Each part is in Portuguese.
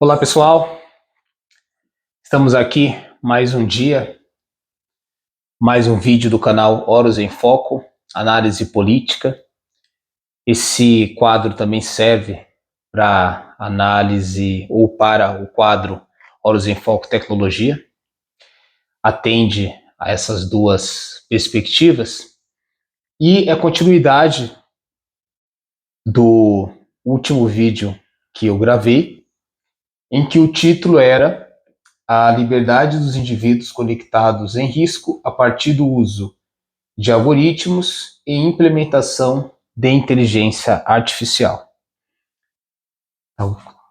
Olá pessoal, estamos aqui mais um dia, mais um vídeo do canal Horus em Foco, análise política. Esse quadro também serve para análise ou para o quadro Horus em Foco Tecnologia. Atende a essas duas perspectivas e é continuidade do último vídeo que eu gravei, em que o título era a liberdade dos indivíduos conectados em risco a partir do uso de algoritmos e implementação de inteligência artificial.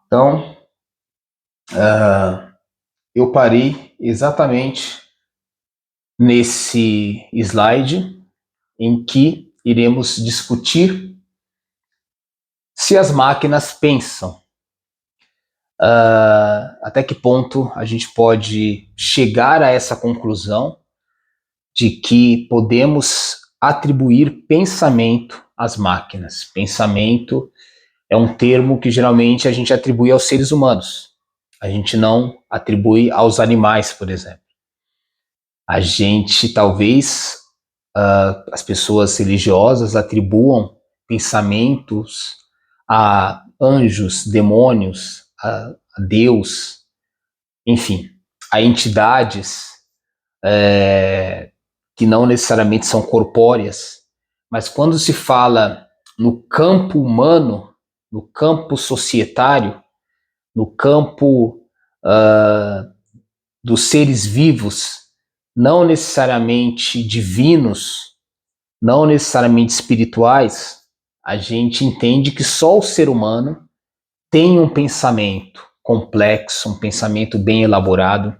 Então, eu parei exatamente nesse slide em que iremos discutir se as máquinas pensam. Até que ponto a gente pode chegar a essa conclusão de que podemos atribuir pensamento às máquinas. Pensamento é um termo que geralmente a gente atribui aos seres humanos. A gente não atribui aos animais, por exemplo. A gente, talvez, as pessoas religiosas atribuam pensamentos a anjos, demônios, a Deus, enfim, a entidades que não necessariamente são corpóreas, mas quando se fala no campo humano, no campo societário, no campo dos seres vivos, não necessariamente divinos, não necessariamente espirituais, a gente entende que só o ser humano tem um pensamento complexo, um pensamento bem elaborado.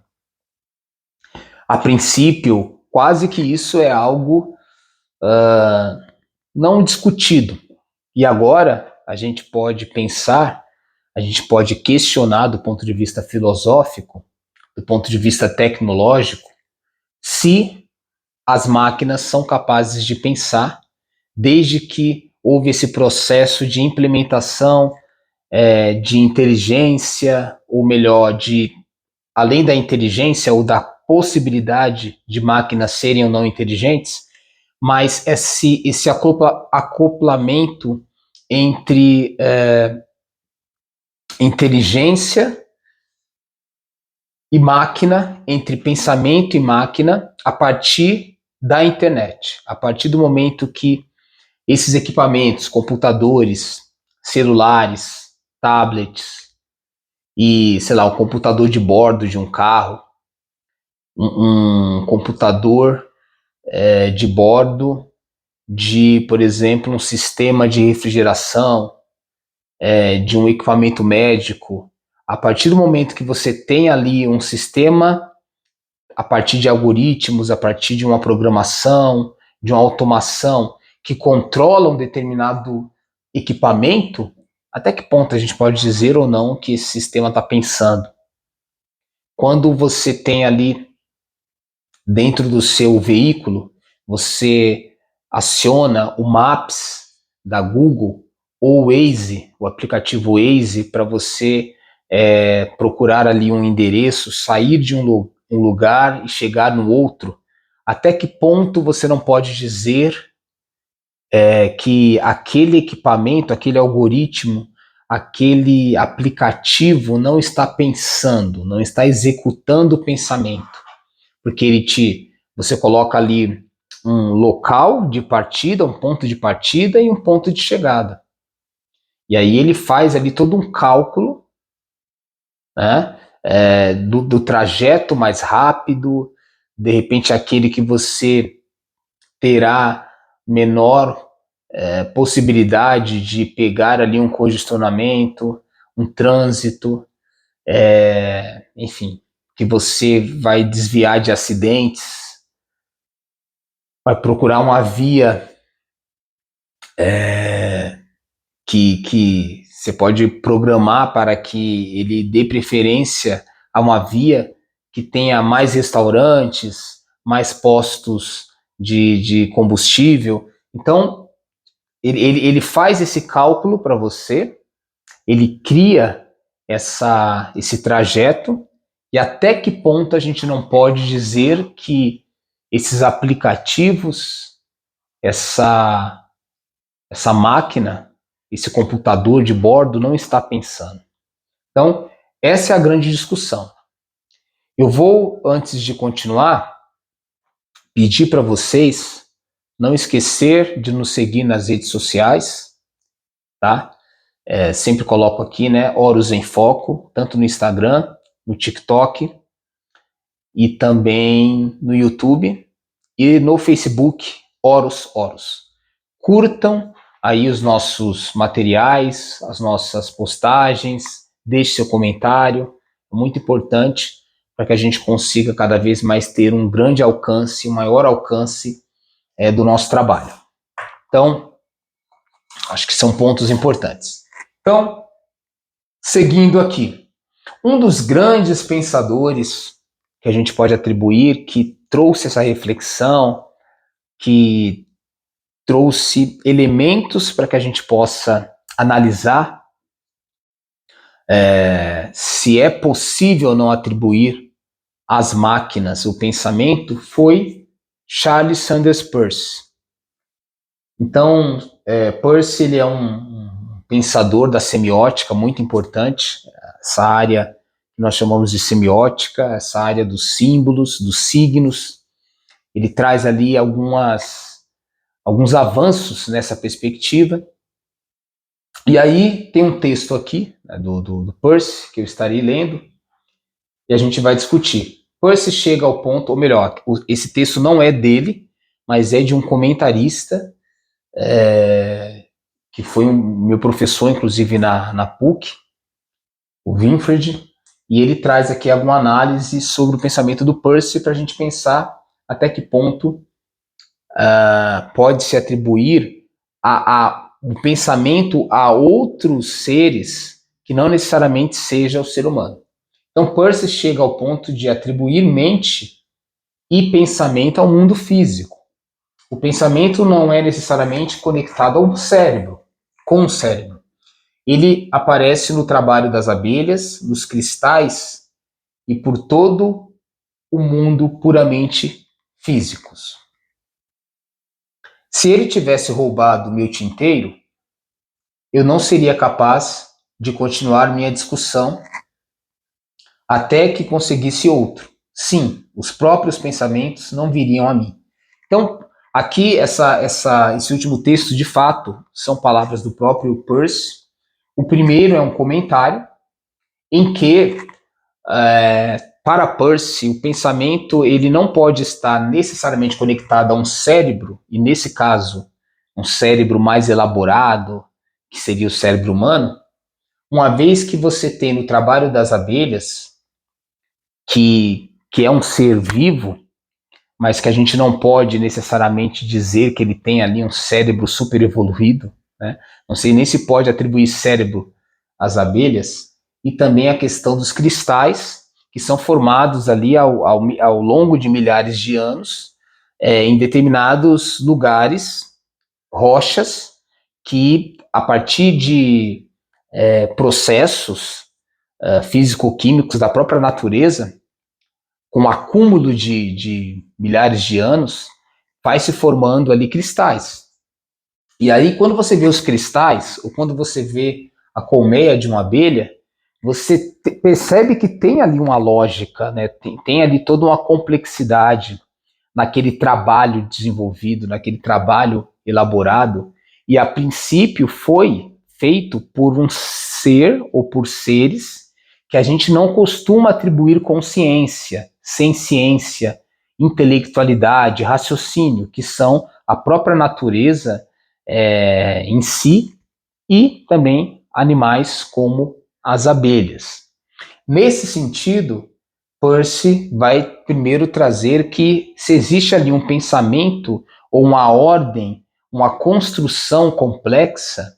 A princípio, quase que isso é algo não discutido. E agora a gente pode pensar, a gente pode questionar do ponto de vista filosófico, do ponto de vista tecnológico, se as máquinas são capazes de pensar, desde que houve esse processo de implementação de inteligência, ou melhor, de além da inteligência ou da possibilidade de máquinas serem ou não inteligentes, mas esse acoplamento entre inteligência e máquina, entre pensamento e máquina, a partir da internet, a partir do momento que esses equipamentos, computadores, celulares, tablets e, sei lá, o computador de bordo de um carro, um computador de bordo de, por exemplo, um sistema de refrigeração, de um equipamento médico. A partir do momento que você tem ali um sistema, a partir de algoritmos, a partir de uma programação, de uma automação que controla um determinado equipamento, até que ponto a gente pode dizer ou não que esse sistema está pensando? Quando você tem ali dentro do seu veículo, você aciona o Maps da Google ou o Waze, o aplicativo Waze, para você procurar ali um endereço, sair de um lugar e chegar no outro. Até que ponto você não pode dizer que aquele equipamento, aquele algoritmo, aquele aplicativo não está pensando, não está executando o pensamento? Porque você coloca ali um local de partida, um ponto de partida e um ponto de chegada. E aí ele faz ali todo um cálculo, né, do trajeto mais rápido, de repente aquele que você terá menor possibilidade de pegar ali um congestionamento, um trânsito, enfim, que você vai desviar de acidentes, vai procurar uma via que você pode programar para que ele dê preferência a uma via que tenha mais restaurantes, mais postos de combustível. Então, ele faz esse cálculo para você, ele cria esse trajeto e até que ponto a gente não pode dizer que esses aplicativos, essa máquina, esse computador de bordo não está pensando. Então, essa é a grande discussão. Eu vou, antes de continuar, pedir para vocês não esquecer de nos seguir nas redes sociais, tá? Sempre coloco aqui, né, Horus em Foco, tanto no Instagram, no TikTok e também no YouTube e no Facebook, Horus. Curtam aí os nossos materiais, as nossas postagens, deixe seu comentário, é muito importante para que a gente consiga cada vez mais ter um grande alcance, um maior alcance do nosso trabalho. Então, acho que são pontos importantes. Então, seguindo aqui, um dos grandes pensadores que a gente pode atribuir, que trouxe essa reflexão, que trouxe elementos para que a gente possa analisar se é possível ou não atribuir às máquinas o pensamento, foi Charles Sanders Peirce. Então, Peirce ele é um pensador da semiótica muito importante, essa área que nós chamamos de semiótica, essa área dos símbolos, dos signos. Ele traz ali alguns avanços nessa perspectiva. E aí tem um texto aqui, né, do Peirce, que eu estarei lendo, e a gente vai discutir. Peirce chega ao ponto, ou melhor, esse texto não é dele, mas é de um comentarista, que foi meu professor, inclusive, na PUC, o Winfried, e ele traz aqui alguma análise sobre o pensamento do Peirce para a gente pensar até que ponto pode se atribuir o pensamento a outros seres que não necessariamente seja o ser humano. Então, Peirce chega ao ponto de atribuir mente e pensamento ao mundo físico. O pensamento não é necessariamente conectado ao cérebro, com o cérebro. Ele aparece no trabalho das abelhas, nos cristais e por todo o mundo puramente físicos. Se ele tivesse roubado meu tinteiro, eu não seria capaz de continuar minha discussão até que conseguisse outro. Sim, os próprios pensamentos não viriam a mim. Então, aqui, esse último texto, de fato, são palavras do próprio Peirce. O primeiro é um comentário em que, para Peirce, o pensamento ele não pode estar necessariamente conectado a um cérebro, e nesse caso, um cérebro mais elaborado, que seria o cérebro humano, uma vez que você tem no trabalho das abelhas, que é um ser vivo, mas que a gente não pode necessariamente dizer que ele tem ali um cérebro super evoluído, né? Não sei nem se pode atribuir cérebro às abelhas, e também a questão dos cristais, que são formados ali ao longo de milhares de anos, em determinados lugares, rochas, que a partir de processos físico-químicos da própria natureza, com um acúmulo de milhares de anos, vai se formando ali cristais. E aí, quando você vê os cristais, ou quando você vê a colmeia de uma abelha, você percebe que tem ali uma lógica, né? Tem ali toda uma complexidade naquele trabalho desenvolvido, naquele trabalho elaborado, e a princípio foi feito por um ser ou por seres que a gente não costuma atribuir consciência, ciência, intelectualidade, raciocínio, que são a própria natureza em si, e também animais como as abelhas. Nesse sentido, Peirce vai primeiro trazer que se existe ali um pensamento ou uma ordem, uma construção complexa,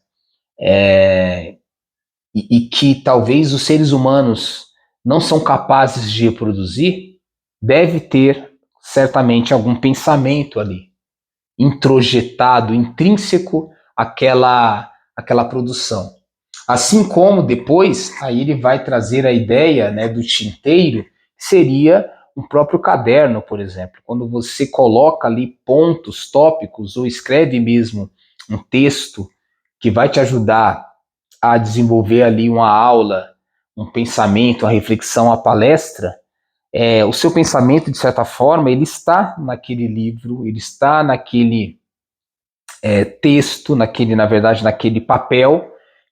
e que talvez os seres humanos não são capazes de reproduzir, deve ter certamente algum pensamento ali, introjetado, intrínseco àquela produção. Assim como depois, aí ele vai trazer a ideia, né, do tinteiro, que seria um próprio caderno, por exemplo. Quando você coloca ali pontos, tópicos, ou escreve mesmo um texto que vai te ajudar a desenvolver ali uma aula, um pensamento, uma reflexão, a palestra, o seu pensamento, de certa forma, ele está naquele livro, ele está naquele texto, na verdade, naquele papel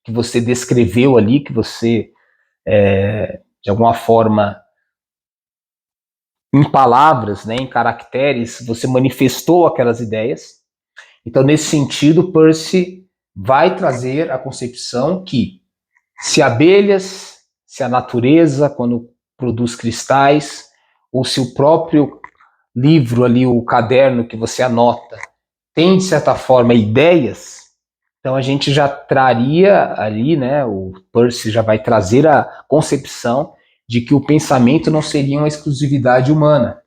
que você descreveu ali, que você, de alguma forma, em palavras, né, em caracteres, você manifestou aquelas ideias. Então, nesse sentido, Percy vai trazer a concepção que se abelhas, se a natureza, quando produz cristais, ou se o próprio livro ali, o caderno que você anota, tem, de certa forma, ideias, então a gente já traria ali, né, o Percy já vai trazer a concepção de que o pensamento não seria uma exclusividade humana.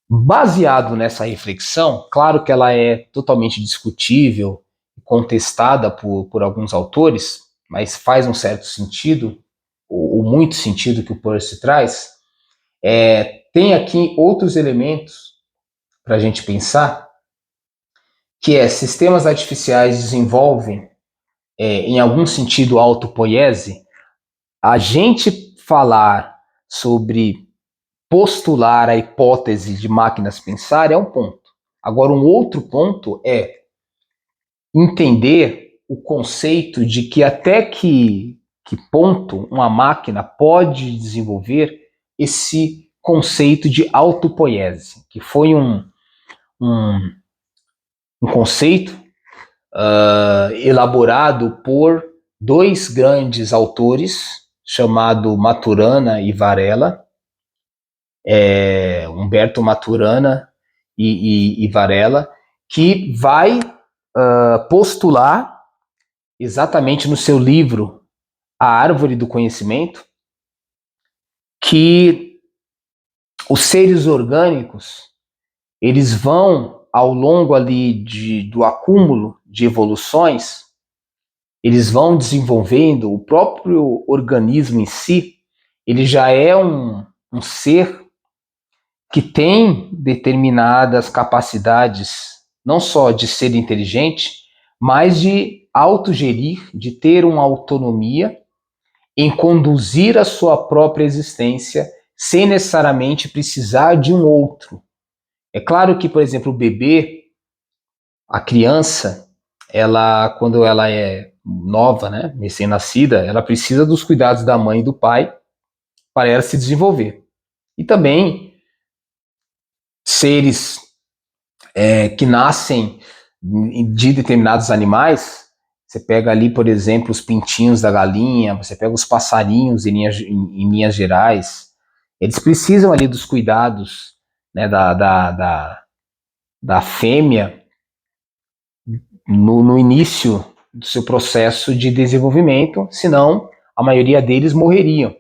Baseado nessa reflexão, claro que ela é totalmente discutível, contestada por alguns autores, mas faz um certo sentido, ou muito sentido que o Percy traz, tem aqui outros elementos para a gente pensar, que sistemas artificiais desenvolvem, em algum sentido, autopoiese. A gente falar sobre postular a hipótese de máquinas pensar é um ponto. Agora, um outro ponto é entender o conceito de que até que ponto uma máquina pode desenvolver esse conceito de autopoiese, que foi um, um conceito elaborado por dois grandes autores, chamado Maturana e Varela, Humberto Maturana e Varela, que vai postular exatamente no seu livro A Árvore do Conhecimento que os seres orgânicos eles vão ao longo ali do acúmulo de evoluções, eles vão desenvolvendo o próprio organismo em si, ele já é um ser que tem determinadas capacidades, não só de ser inteligente, mas de autogerir, de ter uma autonomia em conduzir a sua própria existência sem necessariamente precisar de um outro. É claro que, por exemplo, o bebê, a criança, ela, quando ela é nova, né, recém-nascida, ela precisa dos cuidados da mãe e do pai para ela se desenvolver. E também seres que nascem de determinados animais, você pega ali, por exemplo, os pintinhos da galinha, você pega os passarinhos em linhas gerais, eles precisam ali dos cuidados, né, da fêmea no início do seu processo de desenvolvimento, senão a maioria deles morreriam.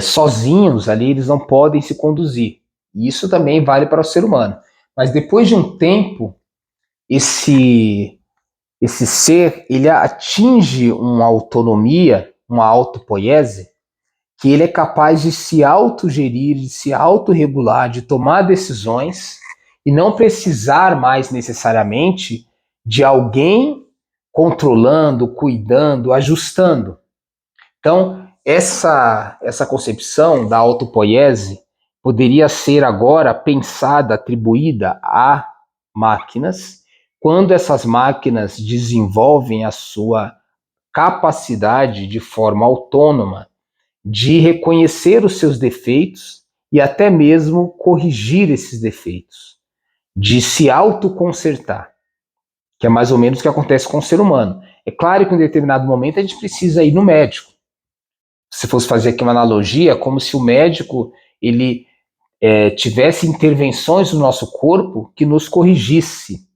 Sozinhos ali eles não podem se conduzir. E isso também vale para o ser humano. Mas depois de um tempo, esse ser ele atinge uma autonomia, uma autopoiese, que ele é capaz de se autogerir, de se autorregular, de tomar decisões e não precisar mais necessariamente de alguém controlando, cuidando, ajustando. Então, essa concepção da autopoiese poderia ser agora pensada, atribuída a máquinas, quando essas máquinas desenvolvem a sua capacidade de forma autônoma de reconhecer os seus defeitos e até mesmo corrigir esses defeitos, de se autoconsertar, que é mais ou menos o que acontece com o ser humano. É claro que em determinado momento a gente precisa ir no médico. Se fosse fazer aqui uma analogia, como se o médico ele tivesse intervenções no nosso corpo que nos corrigisse,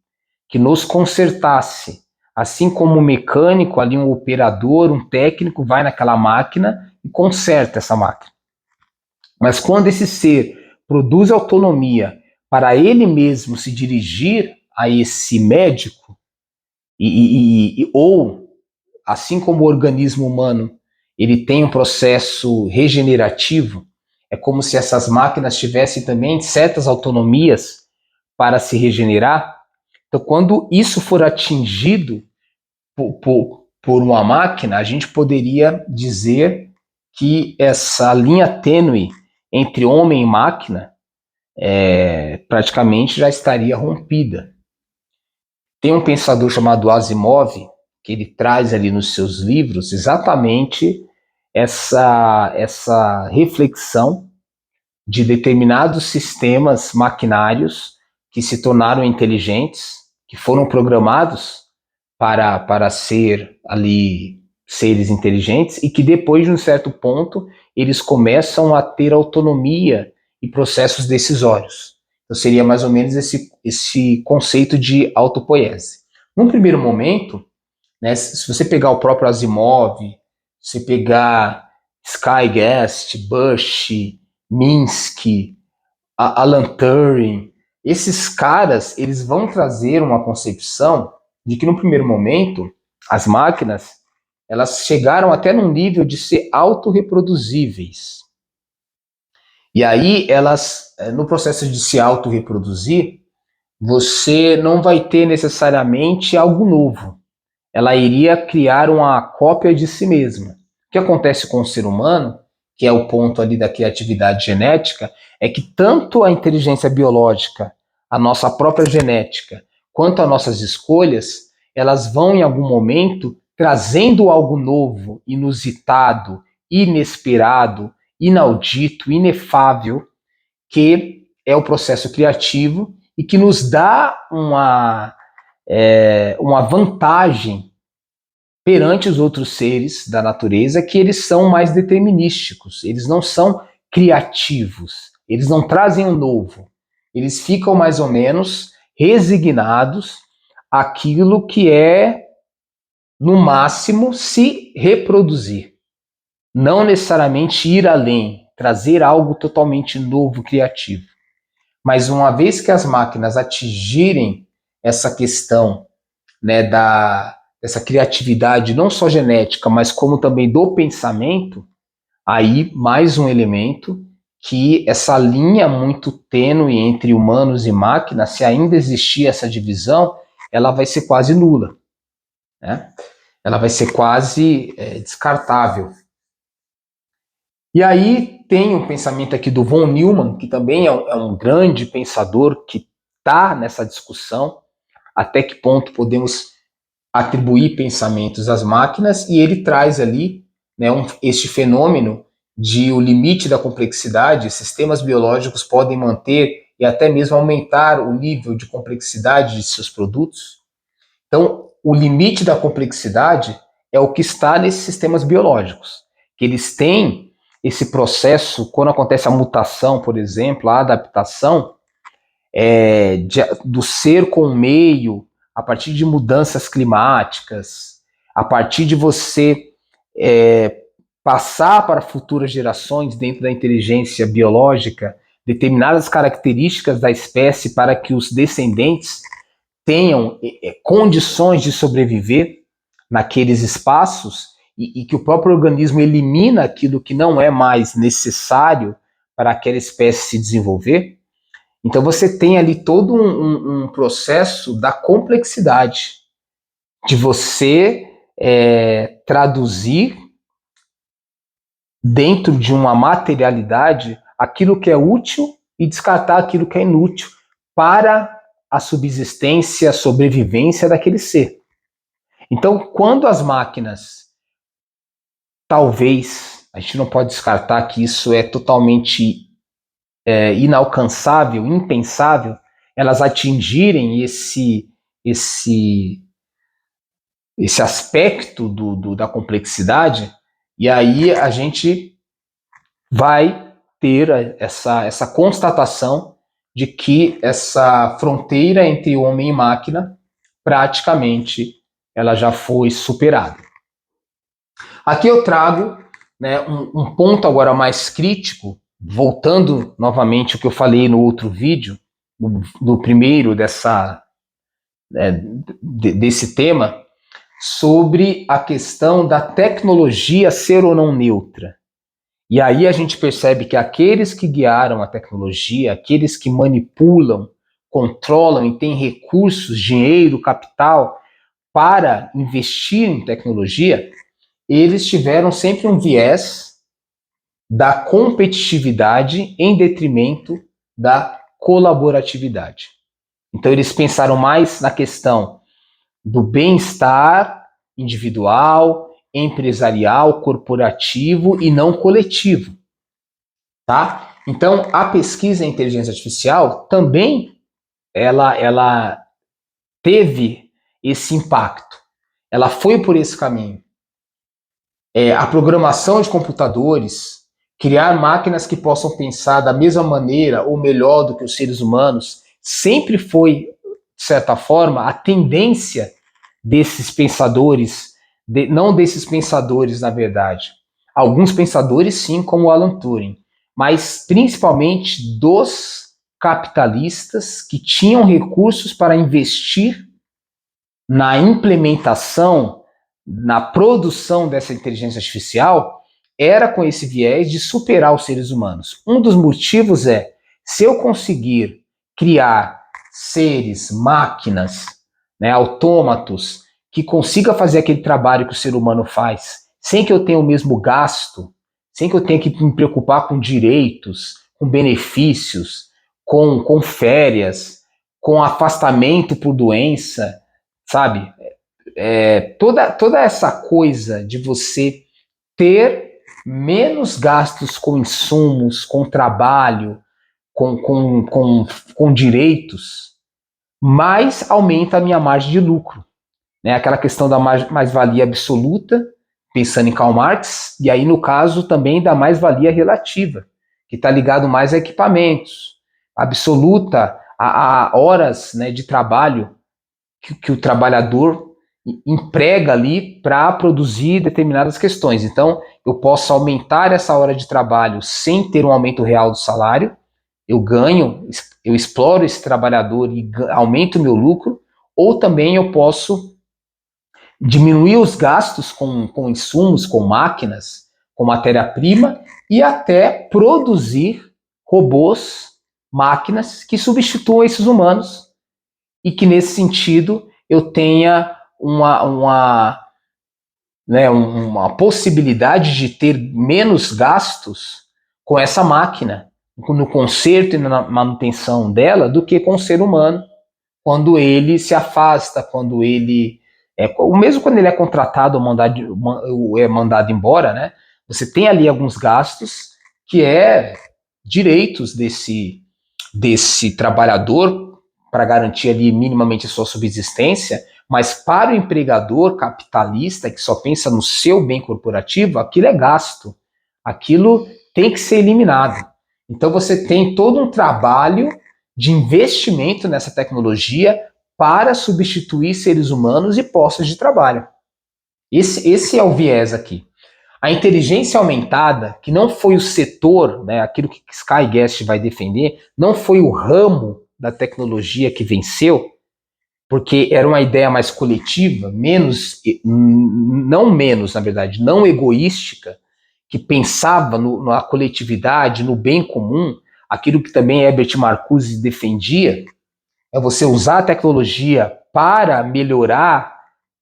que nos consertasse. Assim como um mecânico, ali um operador, um técnico vai naquela máquina e conserta essa máquina. Mas quando esse ser produz autonomia para ele mesmo se dirigir a esse médico ou assim como o organismo humano ele tem um processo regenerativo, é como se essas máquinas tivessem também certas autonomias para se regenerar. Então, quando isso for atingido por uma máquina, a gente poderia dizer que essa linha tênue entre homem e máquina praticamente já estaria rompida. Tem um pensador chamado Asimov, que ele traz ali nos seus livros exatamente essa reflexão de determinados sistemas maquinários que se tornaram inteligentes, que foram programados para ser ali seres inteligentes e que depois de um certo ponto eles começam a ter autonomia e processos decisórios. Então seria mais ou menos esse conceito de autopoiese. Num primeiro momento, né, se você pegar o próprio Asimov, se pegar Skyguest, Bush, Minsky, Alan Turing, esses caras eles vão trazer uma concepção de que no primeiro momento as máquinas elas chegaram até num nível de ser autorreproduzíveis. E aí elas, no processo de se autorreproduzir, você não vai ter necessariamente algo novo. Ela iria criar uma cópia de si mesma. O que acontece com o ser humano, que é o ponto ali da criatividade genética, é que tanto a inteligência biológica, a nossa própria genética, quanto as nossas escolhas, elas vão em algum momento trazendo algo novo, inusitado, inesperado, inaudito, inefável, que é o processo criativo e que nos dá uma vantagem perante os outros seres da natureza, que eles são mais determinísticos, eles não são criativos, eles não trazem o novo, eles ficam mais ou menos resignados àquilo que é, no máximo, se reproduzir. Não necessariamente ir além, trazer algo totalmente novo, criativo. Mas uma vez que as máquinas atingirem essa questão, né, dessa criatividade não só genética, mas como também do pensamento, aí mais um elemento que essa linha muito tênue entre humanos e máquinas, se ainda existir essa divisão, ela vai ser quase nula, né? Ela vai ser quase descartável. E aí tem um pensamento aqui do von Neumann, que também é um grande pensador que está nessa discussão, até que ponto podemos atribuir pensamentos às máquinas, e ele traz ali, né, este fenômeno de o limite da complexidade. Sistemas biológicos podem manter e até mesmo aumentar o nível de complexidade de seus produtos. Então, o limite da complexidade é o que está nesses sistemas biológicos, que eles têm esse processo, quando acontece a mutação, por exemplo, a adaptação, do ser com o meio, a partir de mudanças climáticas, a partir de você passar para futuras gerações, dentro da inteligência biológica, determinadas características da espécie para que os descendentes tenham condições de sobreviver naqueles espaços, e que o próprio organismo elimina aquilo que não é mais necessário para aquela espécie se desenvolver. Então você tem ali todo um processo da complexidade, de você traduzir dentro de uma materialidade aquilo que é útil e descartar aquilo que é inútil para a subsistência, a sobrevivência daquele ser. Então, quando as máquinas, talvez, a gente não pode descartar que isso é totalmente inalcançável, impensável, elas atingirem esse aspecto da complexidade, e aí a gente vai ter essa constatação de que essa fronteira entre homem e máquina praticamente ela já foi superada. Aqui eu trago, né, um ponto agora mais crítico, voltando novamente ao que eu falei no outro vídeo, no primeiro desse tema, sobre a questão da tecnologia ser ou não neutra. E aí a gente percebe que aqueles que guiaram a tecnologia, aqueles que manipulam, controlam e têm recursos, dinheiro, capital para investir em tecnologia, eles tiveram sempre um viés da competitividade em detrimento da colaboratividade. Então eles pensaram mais na questão do bem-estar individual, empresarial, corporativo e não coletivo, tá? Então a pesquisa em inteligência artificial também ela teve esse impacto. Ela foi por esse caminho. A programação de computadores, criar máquinas que possam pensar da mesma maneira ou melhor do que os seres humanos, sempre foi, de certa forma, a tendência desses pensadores, não desses pensadores, na verdade. Alguns pensadores, sim, como Alan Turing, mas principalmente dos capitalistas que tinham recursos para investir na implementação, na produção dessa inteligência artificial, era com esse viés de superar os seres humanos. Um dos motivos é, se eu conseguir criar seres, máquinas, né, autômatos, que consiga fazer aquele trabalho que o ser humano faz, sem que eu tenha o mesmo gasto, sem que eu tenha que me preocupar com direitos, com benefícios, com férias, com afastamento por doença, sabe? Toda essa coisa de você ter menos gastos com insumos, com trabalho, com direitos, mais aumenta a minha margem de lucro. Né? Aquela questão da mais-valia absoluta, pensando em Karl Marx, e aí, no caso, também da mais-valia relativa, que está ligado mais a equipamentos. Absoluta a horas, né, de trabalho que o trabalhador emprega ali para produzir determinadas questões. Então, eu posso aumentar essa hora de trabalho sem ter um aumento real do salário, eu ganho, eu exploro esse trabalhador e aumento o meu lucro, ou também eu posso diminuir os gastos com insumos, com máquinas, com matéria-prima e até produzir robôs, máquinas que substituam esses humanos e que nesse sentido eu tenha uma possibilidade de ter menos gastos com essa máquina, no conserto e na manutenção dela, do que com o ser humano, quando ele se afasta, quando ele mesmo quando ele é contratado ou é mandado embora, né? Você tem ali alguns gastos que direitos desse trabalhador para garantir ali minimamente a sua subsistência, mas para o empregador capitalista que só pensa no seu bem corporativo, aquilo é gasto, aquilo tem que ser eliminado. Então você tem todo um trabalho de investimento nessa tecnologia para substituir seres humanos e postos de trabalho. Esse é o viés aqui. A inteligência aumentada, que não foi o setor, né, aquilo que Sky Guest vai defender, não foi o ramo da tecnologia que venceu, porque era uma ideia mais coletiva, não egoística, que pensava na coletividade, no bem comum, aquilo que também Herbert Marcuse defendia, é você usar a tecnologia para melhorar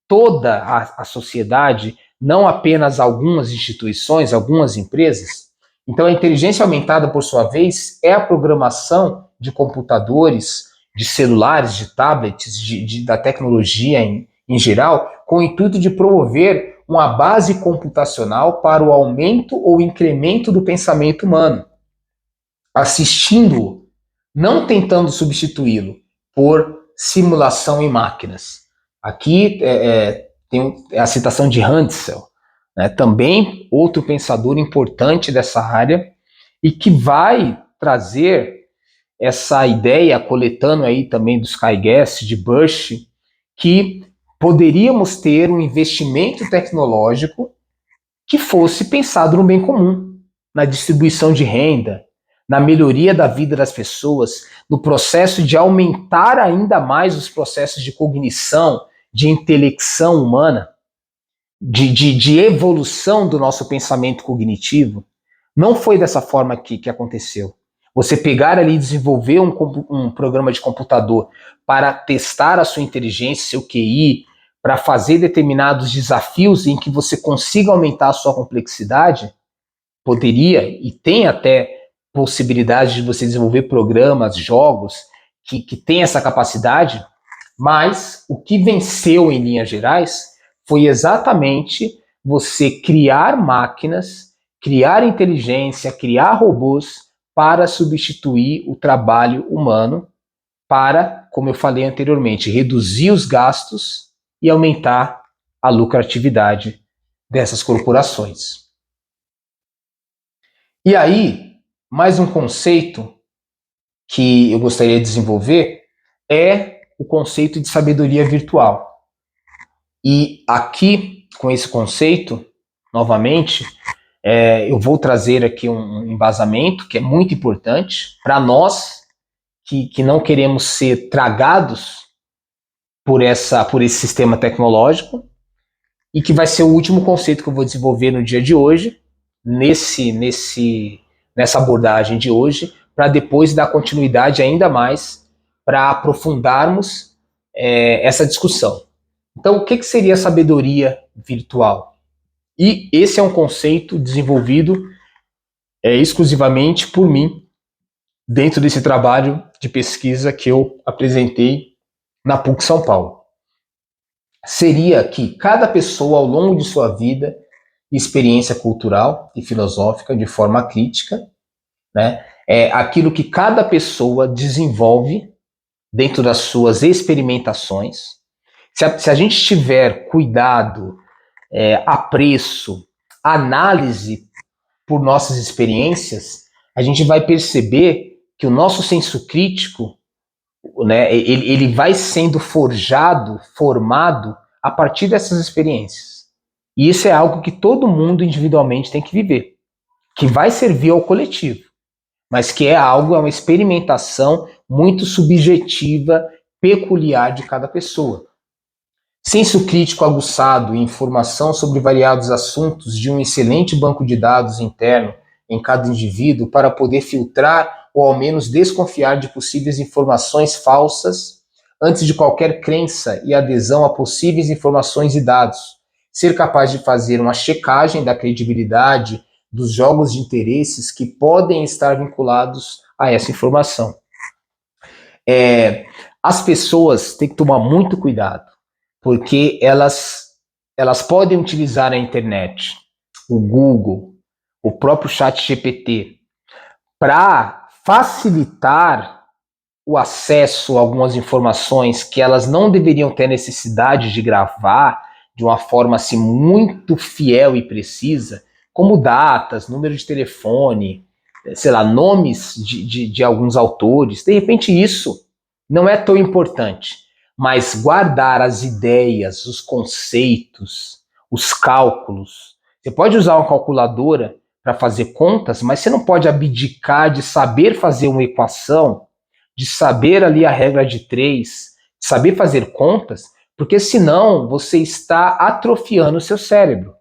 toda a sociedade, não apenas algumas instituições, algumas empresas. Então, a inteligência aumentada, por sua vez, é a programação de computadores, de celulares, de tablets, da tecnologia em geral, com o intuito de promover uma base computacional para o aumento ou incremento do pensamento humano, assistindo-o, não tentando substituí-lo por simulação em máquinas. Aqui tem a citação de Husserl, né, também outro pensador importante dessa área, e que vai trazer essa ideia, coletando aí também do Sky Guest, de Bush, que poderíamos ter um investimento tecnológico que fosse pensado no bem comum, na distribuição de renda, na melhoria da vida das pessoas, no processo de aumentar ainda mais os processos de cognição, de intelecção humana, de evolução do nosso pensamento cognitivo, não foi dessa forma que aconteceu. Você pegar ali e desenvolver um programa de computador para testar a sua inteligência, seu QI, para fazer determinados desafios em que você consiga aumentar a sua complexidade, poderia e tem até possibilidade de você desenvolver programas, jogos que tem essa capacidade, mas o que venceu em linhas gerais foi exatamente você criar máquinas, criar inteligência, criar robôs para substituir o trabalho humano, para, como eu falei anteriormente, reduzir os gastos e aumentar a lucratividade dessas corporações. E aí, mais um conceito que eu gostaria de desenvolver é o conceito de sabedoria virtual. E aqui, com esse conceito, novamente, eu vou trazer aqui um embasamento que é muito importante para nós que não queremos ser tragados por esse sistema tecnológico e que vai ser o último conceito que eu vou desenvolver no dia de hoje, nessa abordagem de hoje, para depois dar continuidade ainda mais para aprofundarmos essa discussão. Então, o que seria sabedoria virtual? E esse é um conceito desenvolvido exclusivamente por mim, dentro desse trabalho de pesquisa que eu apresentei na PUC São Paulo. Seria que cada pessoa, ao longo de sua vida, experiência cultural e filosófica, de forma crítica, né, é aquilo que cada pessoa desenvolve dentro das suas experimentações. Se a gente tiver cuidado, apreço, análise por nossas experiências, a gente vai perceber que o nosso senso crítico, né, ele vai sendo forjado, formado a partir dessas experiências. E isso é algo que todo mundo individualmente tem que viver, que vai servir ao coletivo, mas que é uma experimentação muito subjetiva, peculiar de cada pessoa. Senso crítico aguçado e informação sobre variados assuntos de um excelente banco de dados interno em cada indivíduo para poder filtrar ou ao menos desconfiar de possíveis informações falsas antes de qualquer crença e adesão a possíveis informações e dados. Ser capaz de fazer uma checagem da credibilidade dos jogos de interesses que podem estar vinculados a essa informação. As pessoas têm que tomar muito cuidado, porque elas podem utilizar a internet, o Google, o próprio ChatGPT, para facilitar o acesso a algumas informações que elas não deveriam ter necessidade de gravar de uma forma assim muito fiel e precisa, como datas, número de telefone, sei lá, nomes de alguns autores. De repente isso não é tão importante, mas guardar as ideias, os conceitos, os cálculos. Você pode usar uma calculadora para fazer contas, mas você não pode abdicar de saber fazer uma equação, de saber ali a regra de 3, de saber fazer contas, porque senão você está atrofiando o seu cérebro,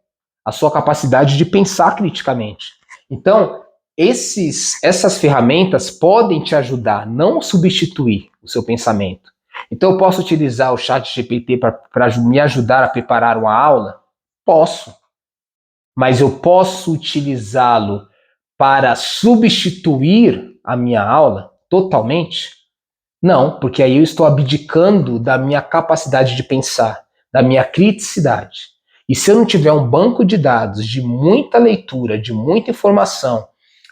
a sua capacidade de pensar criticamente. Então, essas ferramentas podem te ajudar, não substituir o seu pensamento. Então, eu posso utilizar o ChatGPT para me ajudar a preparar uma aula? Posso. Mas eu posso utilizá-lo para substituir a minha aula totalmente? Não, porque aí eu estou abdicando da minha capacidade de pensar, da minha criticidade. E se eu não tiver um banco de dados de muita leitura, de muita informação,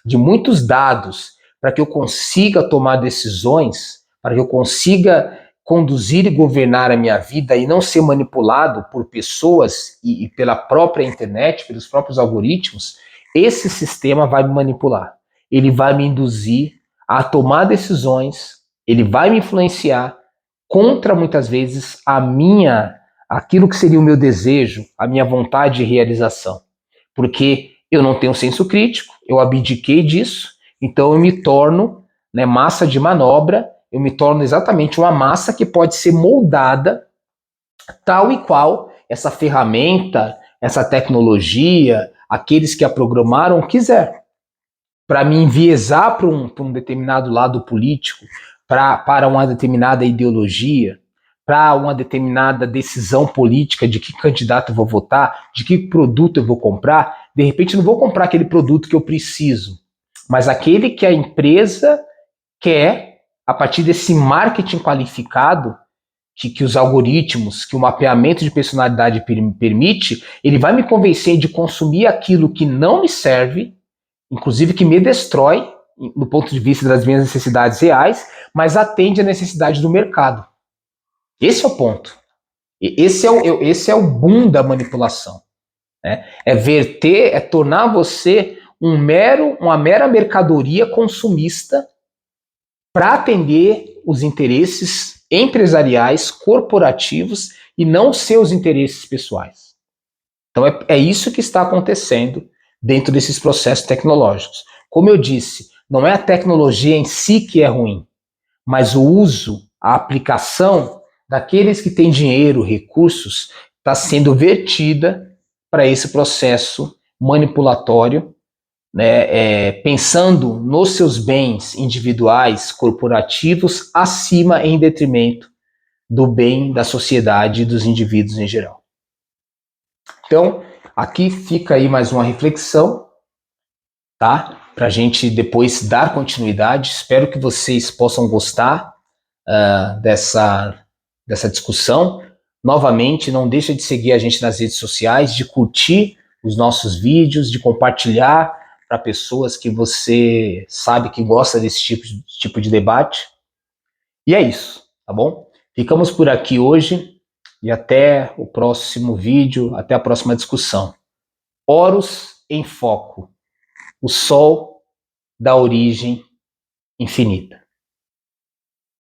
de muitos dados, para que eu consiga tomar decisões, para que eu consiga conduzir e governar a minha vida e não ser manipulado por pessoas e pela própria internet, pelos próprios algoritmos, esse sistema vai me manipular. Ele vai me induzir a tomar decisões, ele vai me influenciar contra, muitas vezes, aquilo que seria o meu desejo, a minha vontade de realização. Porque eu não tenho senso crítico, eu abdiquei disso, então eu me torno, né, massa de manobra, eu me torno exatamente uma massa que pode ser moldada tal e qual essa ferramenta, essa tecnologia, aqueles que a programaram quiser, para me enviesar para um determinado lado político, para uma determinada ideologia, para uma determinada decisão política de que candidato eu vou votar, de que produto eu vou comprar. De repente, eu não vou comprar aquele produto que eu preciso, mas aquele que a empresa quer, a partir desse marketing qualificado, que os algoritmos, que o mapeamento de personalidade permite, ele vai me convencer de consumir aquilo que não me serve, inclusive que me destrói, no ponto de vista das minhas necessidades reais, mas atende à necessidade do mercado. Esse é o ponto. Esse é o boom da manipulação. Né? É verter, é tornar você uma mera mercadoria consumista para atender os interesses empresariais, corporativos e não seus interesses pessoais. Então é isso que está acontecendo dentro desses processos tecnológicos. Como eu disse, não é a tecnologia em si que é ruim, mas o uso, a aplicação daqueles que têm dinheiro, recursos, está sendo vertida para esse processo manipulatório, né, pensando nos seus bens individuais, corporativos, acima em detrimento do bem da sociedade e dos indivíduos em geral. Então, aqui fica aí mais uma reflexão, tá? Para a gente depois dar continuidade. Espero que vocês possam gostar dessa discussão. Novamente, não deixa de seguir a gente nas redes sociais, de curtir os nossos vídeos, de compartilhar para pessoas que você sabe que gosta desse tipo de debate. E é isso, tá bom? Ficamos por aqui hoje e até o próximo vídeo, até a próxima discussão. Horus em Foco, o Sol da origem infinita.